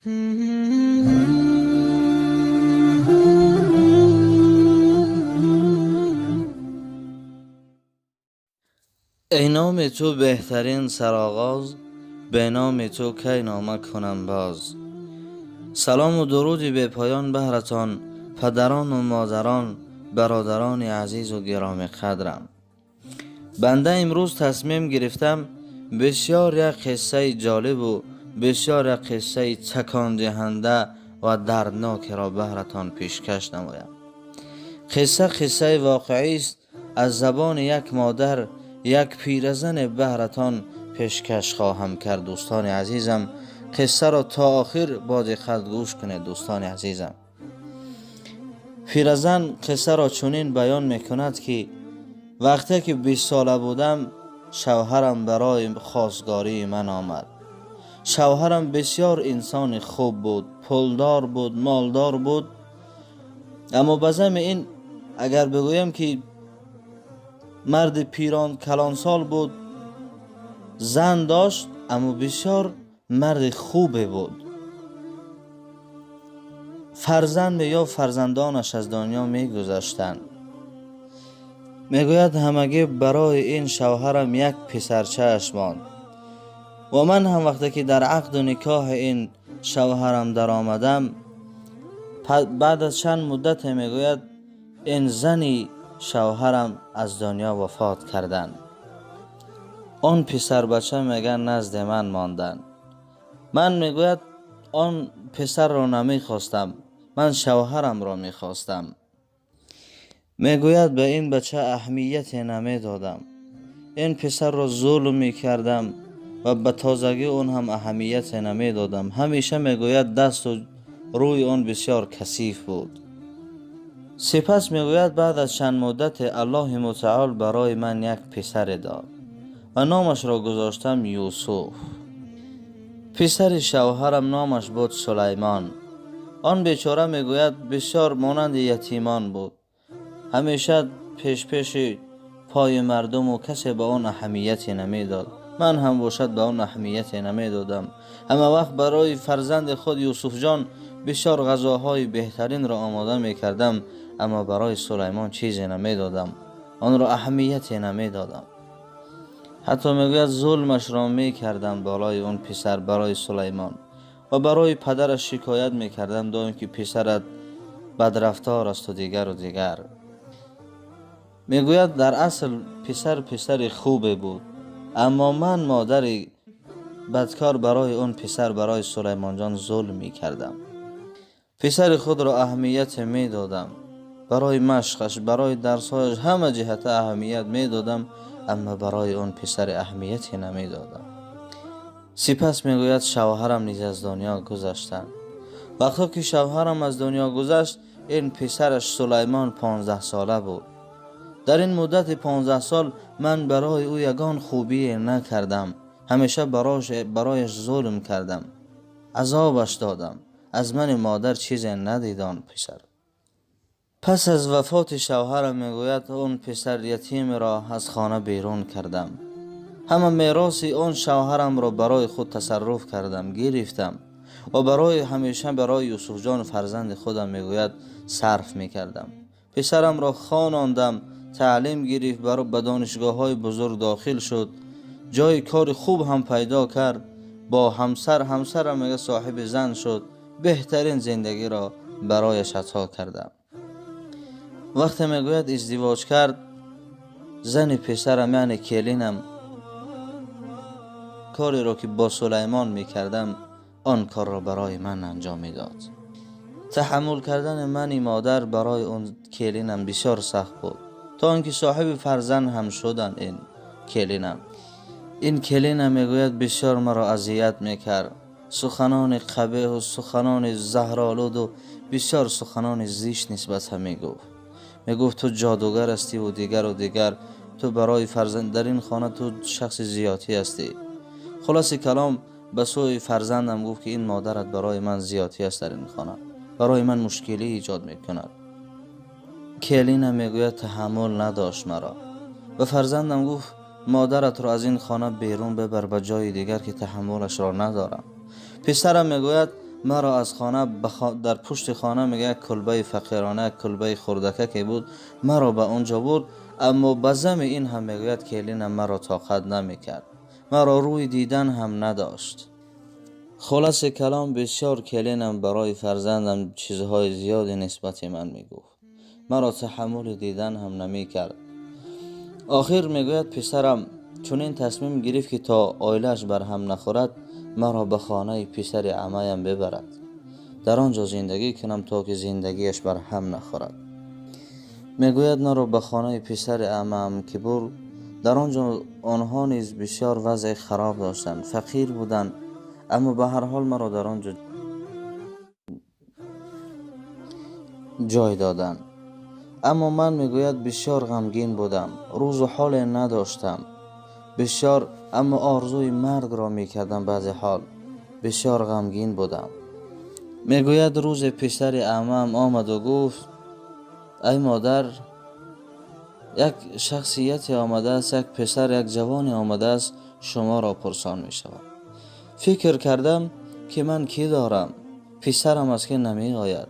ای نام تو بهترین سرآغاز، به نام تو کی نامه کنم باز. سلام و درودی به پایان بهرتان، پدران و مادران، برادران عزیز و گرامی قدرم. بنده امروز تصمیم گرفتم بسیار یک قصه جالب و بسیار یک قصه تکان دهنده و دردناک را بهرتان پیشکش نمایم. قصه واقعی است، از زبان یک مادر، یک پیرزن بهرتان پیشکش خواهم کرد. دوستان عزیزم، قصه را تا آخر با دقت گوش کنید. دوستان عزیزم، پیرزن قصه را چنین بیان میکند که وقتی که 20 ساله بودم، شوهرم برای خواستگاری من آمد. شوهرم بسیار انسان خوب بود، پولدار بود، مالدار بود، اما بزم این اگر بگویم که مرد پیران کلانسال بود، زن داشت، اما بسیار مرد خوبه بود. فرزند یا فرزندانش از دنیا می گذشتند. میگوید همگی برای این شوهرم یک پسرچه‌اش ماند و من هم وقتی که در عقد و نکاح این شوهرم در آمدم، بعد از چند مدت میگوید این زنی شوهرم از دنیا وفات کردند. آن پسر بچه میگن نزد من ماندن. من میگوید آن پسر را نمیخواستم، من شوهرم را میخواستم. میگوید به این بچه اهمیت نمیدادم، این پسر را ظلم میکردم و به تازگی اون هم اهمیت نمیدادم. همیشه میگوید دست و روی اون بسیار کثیف بود. سپس میگوید بعد از چند مدت الله متعال برای من یک پسر داد و نامش را گذاشتم یوسف. پسر شوهرم نامش بود سلیمان. آن بیچاره میگوید بسیار مانند یتیمان بود، همیشه پیش پای مردم و کسی به آن اهمیتی نمیداد. من هم باشد به آن اهمیتی نمیدادم. اما وقت برای فرزند خود یوسف جان بسیار غذاهای بهترین را آماده میکردم، اما برای سلیمان چیزی نمیدادم، آن را اهمیتی نمیدادم. حتی میگوید ظلمش را میکردم بالای اون پسر برای سلیمان و برای پدرش شکایت میکردم دائم که پسرت بدرفتار است و دیگر. میگوید در اصل پسر خوبه بود، اما من مادری بدکار برای اون پسر، برای سلیمان جان ظلم میکردم. پسر خود را اهمیت میدادم، برای مشقش، برای درسهایش، همه جهت اهمیت میدادم، اما برای اون پسر اهمیتی نمیدادم. سپس میگوید شوهرم نیز از دنیا گذشتند. وقتی که شوهرم از دنیا گذشت، این پسرش سلیمان 15 ساله بود. در این مدت 15 سال من برای او یگان خوبی نکردم، همیشه برایش ظلم کردم، عذابش دادم. از من مادر چیزی ندیدان پسر. پس از وفات شوهرم میگوید اون پسر یتیم را از خانه بیرون کردم. همه میراث اون شوهرم را برای خود تصرف کردم، گرفتم و همیشه برای یوسف جان فرزند خودم میگوید صرف میکردم. پسرم را خواندم، تعلیم گرفت، به دانشگاه های بزرگ داخل شد، جای کار خوب هم پیدا کرد، با همسرم میگه صاحب زن شد، بهترین زندگی را برایش عطا کردم. وقتی میگوید ازدواج کرد، زن پسرم یعنی کلینم کاری را که با سلیمان میکردم آن کار را برای من انجام میداد. تحمل کردن من مادر برای اون کلینم بسیار سخت بود، تا اینکه صاحب فرزند هم شدن. این کلینم میگوید بسیار مرا اذیت میکرد، سخنان قبیح و سخنان زهرآلود و بسیار سخنان زشت نسبت هم میگفت تو جادوگر هستی و دیگر، تو برای فرزند در این خانه تو شخص زیادی هستی. خلاص کلام به سوی فرزندم گفت که این مادرت برای من زیادی است، در این خانه برای من مشکلی ایجاد میکند. کلینم میگوید تحمل نداشت مرا و فرزندم گفت مادرت را از این خانه بیرون ببر به جای دیگر که تحملش را ندارم. پسرم میگوید مرا از خانه در پشت خانه میگه کلبه فقیرانه، کلبه خردکه که بود، مرا به اونجا بود. اما به زم این هم میگوید که لین مرا طاقت نمیکرد، مرا روی دیدن هم نداشت. خلاص کلام بسیار کلینم برای فرزندم چیزهای زیادی نسبت من میگفت، مرا تحمل دیدن هم نمیکرد. آخر میگوید پسرم چون این تصمیم گرفت که تا آیلش بر هم نخورد مرا به خانه پسر عمایم ببرد، در آنجا زندگی کنم تا که زندگیش بر هم نخورد. میگوید مرا به خانه پسر عمام که برد، در آنجا آنها نیز بسیار وضع خراب داشتند، فقیر بودند، اما به هر حال مرا در آنجا جای دادند. اما من میگوید بسیار غمگین بودم، روز و حال نداشتم بسیار، اما آرزوی مرگ را میکردم. بعض حال بسیار غمگین بودم. میگوید روز پسر عمم آمد و گفت ای مادر، یک شخصیتی آمده است، یک پسر، یک جوانی آمده است شما را پرسان می شود. فکر کردم که من کی دارم، پسرم است که نمی آید،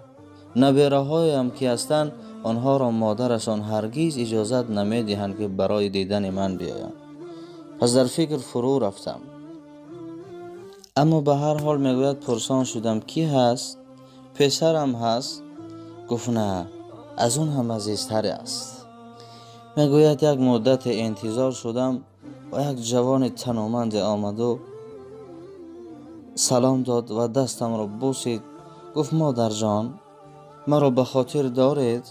نبیره هایم که هستند آنها را مادرشان هرگیز اجازت نمی دهند که برای دیدن من بیایند. پس در فکر فرو رفتم. اما به هر حال میگوید پرسان شدم کی هست؟ پسرم هست؟ گفت نه، از اون هم عزیزتر است. میگوید یک مدت انتظار شدم و یک جوان تنومند آمد و سلام داد و دستم را بوسید. گفت مادر جان، مرا به خاطر دارید؟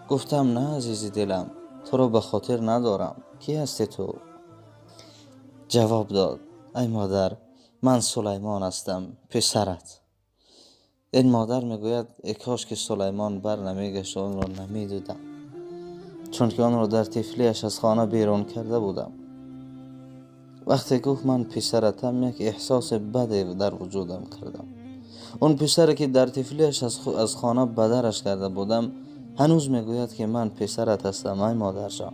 گفتم نه عزیز دلم، تو را به خاطر ندارم، کی هستی تو؟ جواب داد ای مادر، من سلیمان هستم، پسرت. این مادر میگوید ای کاش که سلیمان بر نمیگشت و آن را نمیدیدم، چون که آن را در طفلیش از خانه بیرون کرده بودم. وقتی گفت من پسرتم یک احساس بد در وجودم کردم. اون پسری که در طفلیش از خانه بدرش کرده بودم هنوز میگوید که من پسرت هستم ای مادر جان.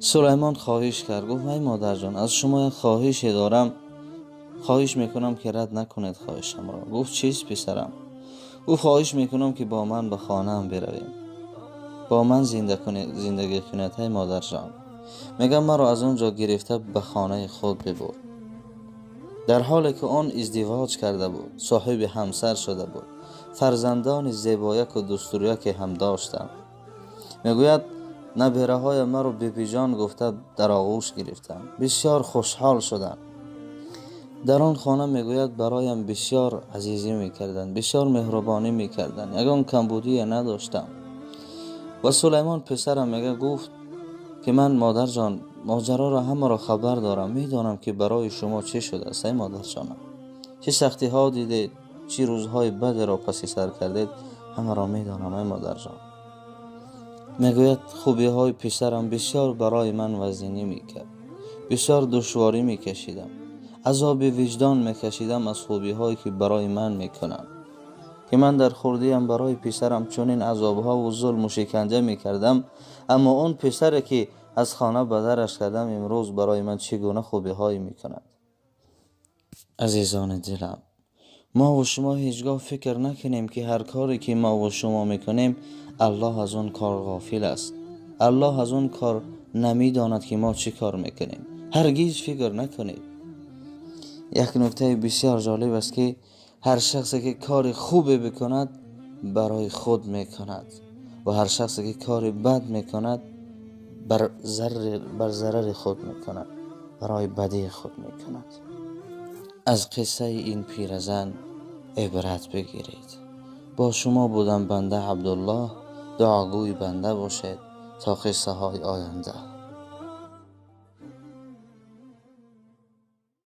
سلیمان خواهش کرد، گفت ای مادر جان، از شما یک خواهشی دارم، خواهش میکنم که رد نکنید خواهشم را. گفت چیست پسرم؟ او خواهش میکنم که با من به خانه هم برویم، با من زندگی کنید ای مادر جان. میگم مرا از اونجا گرفته به خانه خود ببر. در حالی که آن ازدواج کرده بود، صاحب همسر شده بود، فرزندان زیبایک و دستوریک هم داشتم. میگوید نبیره های مرا بیبی جان گفته در آغوش گرفتم، بسیار خوشحال شدم. در آن خانه میگوید برایم بسیار عزیزی میکردند، بسیار مهربانی میکردند، یگان کمبودی نداشتم. و سلیمان پسرم میگه گفت که من مادر جان ماجرا را همه را خبر دارم، میدانم که برای شما چه شده است ای مادر جانم، چه سختی ها دیدید، چه روزهای بد را پس سر کردید، همه را میدانم ای مادر جان. میگوید خوبی های پسرم بسیار برای من وزینی میکرد، بسیار دشواری میکشیدم، عذاب وجدان میکشیدم از خوبی هایی که برای من میکنند، که من در خردیم برای پسرم چنین عذاب ها و ظلم و شکنجه میکردم، اما اون پسر که از خانه بدرش کردم امروز برای من چگونه خوبی هایی میکند. عزیزان دلم، ما و شما هیچگاه فکر نکنیم که هر کاری که ما و شما میکنیم الله از اون کار غافل است، الله از اون کار نمیداند که ما چی کار میکنیم. هرگیز فکر نکنید. یک نکته بسیار جالب است که هر شخصی که کار خوب بکند برای خود میکند و هر شخصی که کار بد میکند بر ضرر خود میکند، برای بدی خود میکند. از قصه این پیرزن عبرت بگیرید. با شما بودم بنده عبدالله، دعاگوی بنده باشید تا قصه های آینده.